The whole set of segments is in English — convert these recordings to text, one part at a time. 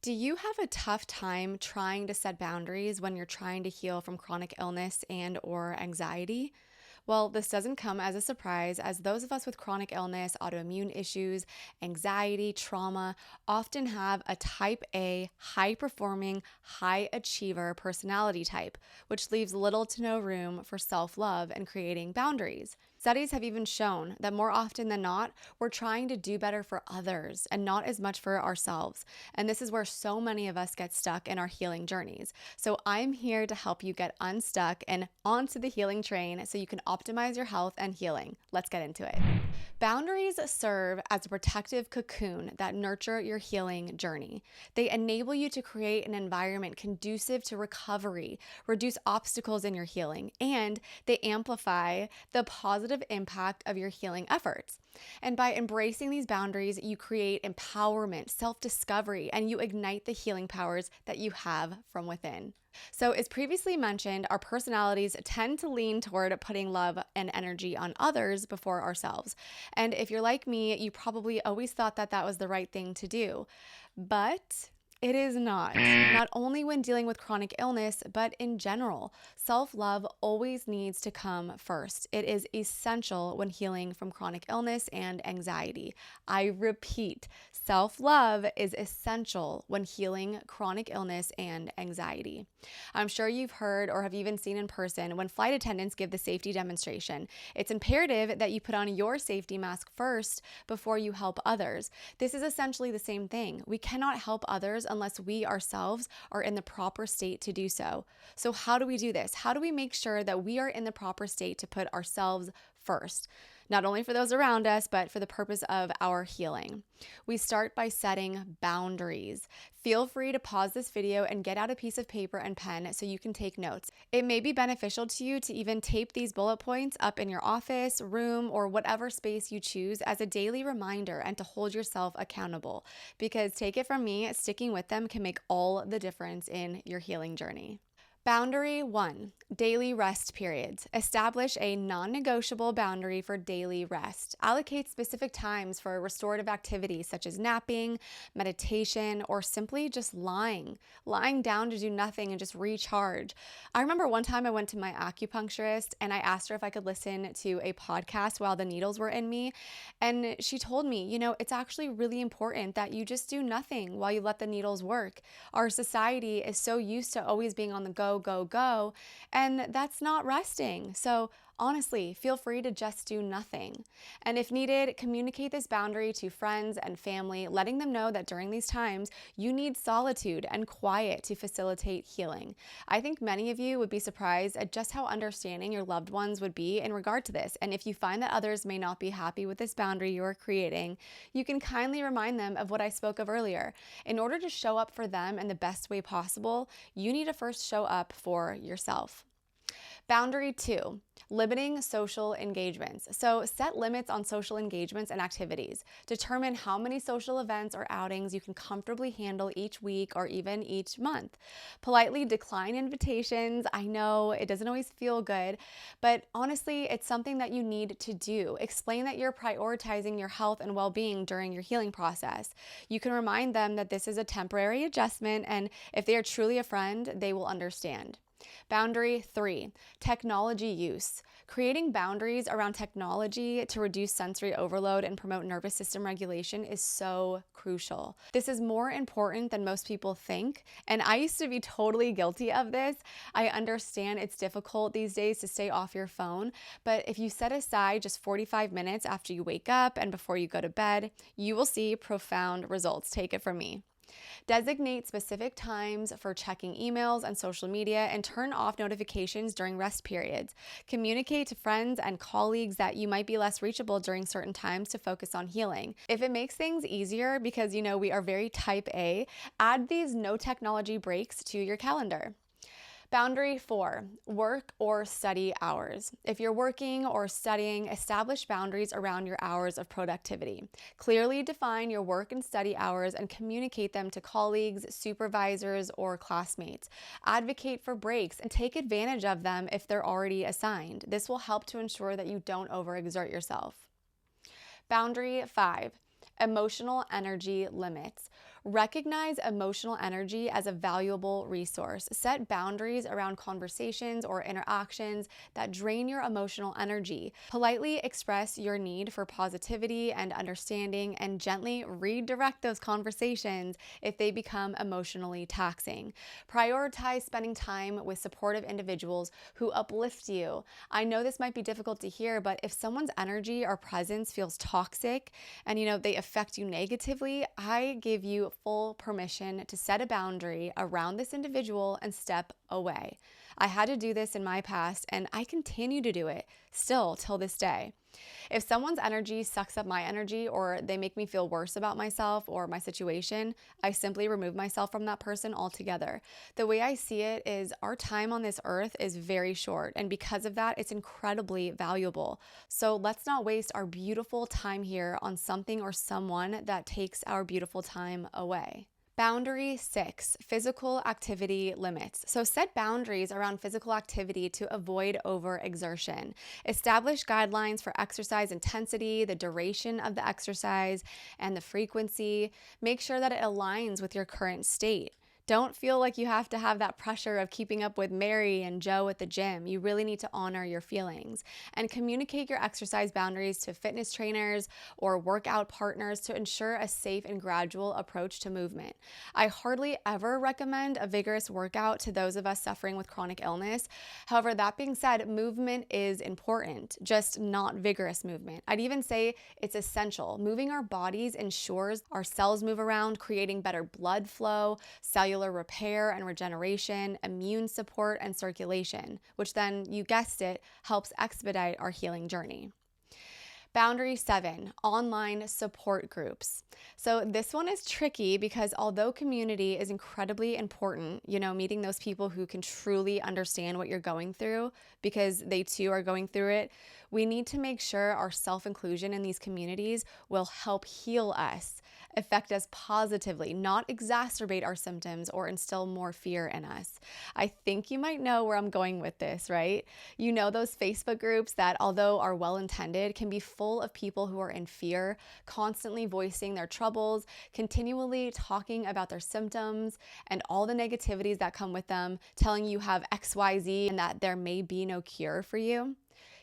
Do you have a tough time trying to set boundaries when you're trying to heal from chronic illness and or anxiety? Well, this doesn't come as a surprise, as those of us with chronic illness, autoimmune issues, anxiety, trauma often have a type A, high performing, high achiever personality type, which leaves little to no room for self love and creating boundaries. Studies have even shown that more often than not, we're trying to do better for others and not as much for ourselves. And this is where so many of us get stuck in our healing journeys. So I'm here to help you get unstuck and onto the healing train so you can optimize your health and healing. Let's get into it. Boundaries serve as a protective cocoon that nurture your healing journey. They enable you to create an environment conducive to recovery, reduce obstacles in your healing, and they amplify the positive impact of your healing efforts. And by embracing these boundaries, you create empowerment, self-discovery, and you ignite the healing powers that you have from within. So, as previously mentioned, our personalities tend to lean toward putting love and energy on others before ourselves. And if you're like me, you probably always thought that that was the right thing to do. But it is not only when dealing with chronic illness, but in general. Self-love always needs to come first. It is essential when healing from chronic illness and anxiety. I repeat, self-love is essential when healing chronic illness and anxiety. I'm sure you've heard or have even seen in person when flight attendants give the safety demonstration. It's imperative that you put on your safety mask first before you help others. This is essentially the same thing. We cannot help others unless we ourselves are in the proper state to do so. So how do we do this? How do we make sure that we are in the proper state to put ourselves first? Not only for those around us, but for the purpose of our healing. We start by setting boundaries. Feel free to pause this video and get out a piece of paper and pen so you can take notes. It may be beneficial to you to even tape these bullet points up in your office, room, or whatever space you choose as a daily reminder and to hold yourself accountable. Because take it from me, sticking with them can make all the difference in your healing journey. Boundary 1, daily rest periods. Establish a non-negotiable boundary for daily rest. Allocate specific times for restorative activities such as napping, meditation, or simply just lying down to do nothing and just recharge. I remember one time I went to my acupuncturist and I asked her if I could listen to a podcast while the needles were in me. And she told me, it's actually really important that you just do nothing while you let the needles work. Our society is so used to always being on the go, and that's not resting. So honestly, feel free to just do nothing. And if needed, communicate this boundary to friends and family, letting them know that during these times, you need solitude and quiet to facilitate healing. I think many of you would be surprised at just how understanding your loved ones would be in regard to this. And if you find that others may not be happy with this boundary you are creating, you can kindly remind them of what I spoke of earlier. In order to show up for them in the best way possible, you need to first show up for yourself. Boundary 2, limiting social engagements. So set limits on social engagements and activities. Determine how many social events or outings you can comfortably handle each week or even each month. Politely decline invitations. I know it doesn't always feel good, but honestly, it's something that you need to do. Explain that you're prioritizing your health and well-being during your healing process. You can remind them that this is a temporary adjustment, and if they are truly a friend, they will understand. Boundary 3, technology use. Creating boundaries around technology to reduce sensory overload and promote nervous system regulation is so crucial. This is more important than most people think, and I used to be totally guilty of this. I understand it's difficult these days to stay off your phone, but if you set aside just 45 minutes after you wake up and before you go to bed, you will see profound results. Take it from me. Designate specific times for checking emails and social media and turn off notifications during rest periods. Communicate to friends and colleagues that you might be less reachable during certain times to focus on healing. If it makes things easier, because we are very type A, add these no technology breaks to your calendar. Boundary 4, work or study hours. If you're working or studying, establish boundaries around your hours of productivity. Clearly define your work and study hours and communicate them to colleagues, supervisors, or classmates. Advocate for breaks and take advantage of them if they're already assigned. This will help to ensure that you don't overexert yourself. Boundary 5, emotional energy limits. Recognize emotional energy as a valuable resource. Set boundaries around conversations or interactions that drain your emotional energy. Politely express your need for positivity and understanding, and gently redirect those conversations if they become emotionally taxing. Prioritize spending time with supportive individuals who uplift you. I know this might be difficult to hear, but if someone's energy or presence feels toxic and they affect you negatively, I give you full permission to set a boundary around this individual and step away. I had to do this in my past, and I continue to do it still till this day. If someone's energy sucks up my energy, or they make me feel worse about myself or my situation, I simply remove myself from that person altogether. The way I see it is our time on this earth is very short, and because of that, it's incredibly valuable. So let's not waste our beautiful time here on something or someone that takes our beautiful time away. Boundary 6, physical activity limits. So set boundaries around physical activity to avoid overexertion. Establish guidelines for exercise intensity, the duration of the exercise, and the frequency. Make sure that it aligns with your current state. Don't feel like you have to have that pressure of keeping up with Mary and Joe at the gym. You really need to honor your feelings. And communicate your exercise boundaries to fitness trainers or workout partners to ensure a safe and gradual approach to movement. I hardly ever recommend a vigorous workout to those of us suffering with chronic illness. However, that being said, movement is important, just not vigorous movement. I'd even say it's essential. Moving our bodies ensures our cells move around, creating better blood flow, cellular repair and regeneration, immune support, and circulation, which then, you guessed it, helps expedite our healing journey. Boundary 7, online support groups. So this one is tricky because although community is incredibly important, meeting those people who can truly understand what you're going through because they too are going through it, we need to make sure our self-inclusion in these communities will help heal us, affect us positively, not exacerbate our symptoms or instill more fear in us. I think you might know where I'm going with this, right? Those Facebook groups that, although are well-intended, can be full of people who are in fear, constantly voicing their troubles, continually talking about their symptoms and all the negativities that come with them, telling you have XYZ and that there may be no cure for you.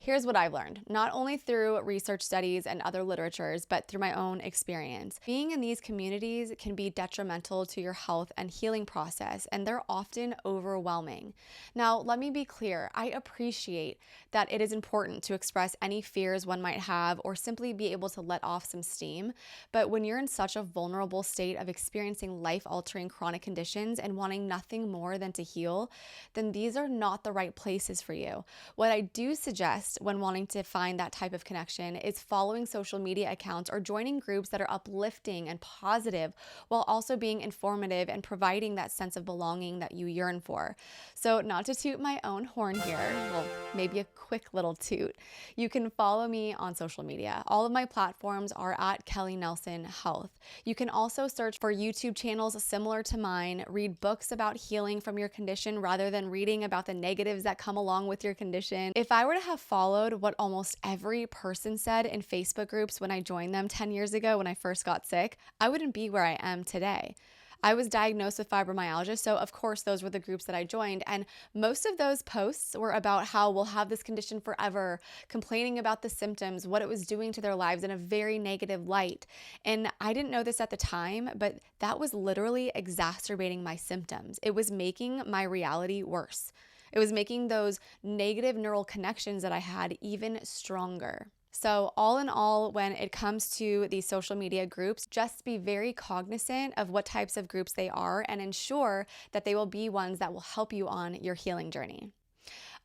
Here's what I've learned, not only through research studies and other literatures, but through my own experience. Being in these communities can be detrimental to your health and healing process, and they're often overwhelming. Now, let me be clear. I appreciate that it is important to express any fears one might have or simply be able to let off some steam. But when you're in such a vulnerable state of experiencing life-altering chronic conditions and wanting nothing more than to heal, then these are not the right places for you. What I do suggest when wanting to find that type of connection is following social media accounts or joining groups that are uplifting and positive while also being informative and providing that sense of belonging that you yearn for. So not to toot my own horn here, well, maybe a quick little toot. You can follow me on social media. All of my platforms are at Kelly Nelson Health. You can also search for YouTube channels similar to mine, read books about healing from your condition rather than reading about the negatives that come along with your condition. If I were to have followed what almost every person said in Facebook groups when I joined them 10 years ago when I first got sick, I wouldn't be where I am today. I was diagnosed with fibromyalgia, so of course those were the groups that I joined, and most of those posts were about how we'll have this condition forever, complaining about the symptoms, what it was doing to their lives in a very negative light. And I didn't know this at the time, but that was literally exacerbating my symptoms. It was making my reality worse. It was making those negative neural connections that I had even stronger. So all in all, when it comes to these social media groups, just be very cognizant of what types of groups they are and ensure that they will be ones that will help you on your healing journey.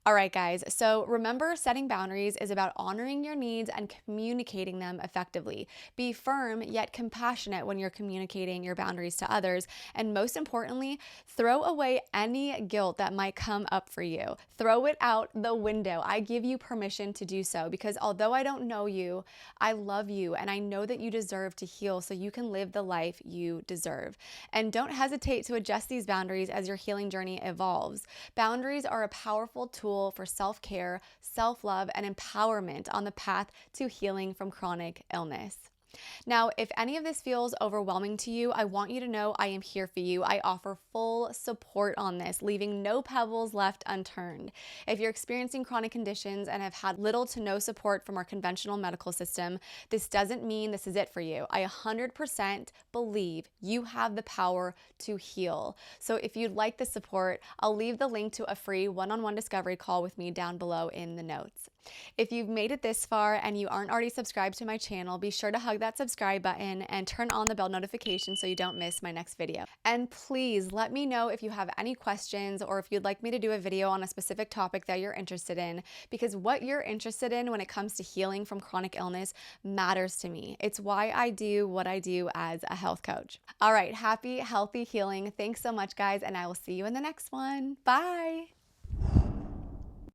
All right, guys, so remember, setting boundaries is about honoring your needs and communicating them effectively. Be firm yet compassionate when you're communicating your boundaries to others. And most importantly, throw away any guilt that might come up for you. Throw it out the window. I give you permission to do so because although I don't know you, I love you and I know that you deserve to heal so you can live the life you deserve. And don't hesitate to adjust these boundaries as your healing journey evolves. Boundaries are a powerful tool for self-care, self-love, and empowerment on the path to healing from chronic illness. Now, if any of this feels overwhelming to you, I want you to know I am here for you. I offer full support on this, leaving no pebbles left unturned. If you're experiencing chronic conditions and have had little to no support from our conventional medical system, this doesn't mean this is it for you. I 100% believe you have the power to heal. So if you'd like the support, I'll leave the link to a free one-on-one discovery call with me down below in the notes. If you've made it this far and you aren't already subscribed to my channel, be sure to hug that subscribe button and turn on the bell notification so you don't miss my next video. And please let me know if you have any questions or if you'd like me to do a video on a specific topic that you're interested in, because what you're interested in when it comes to healing from chronic illness matters to me. It's why I do what I do as a health coach. All right, happy, healthy healing. Thanks so much, guys, and I will see you in the next one. Bye.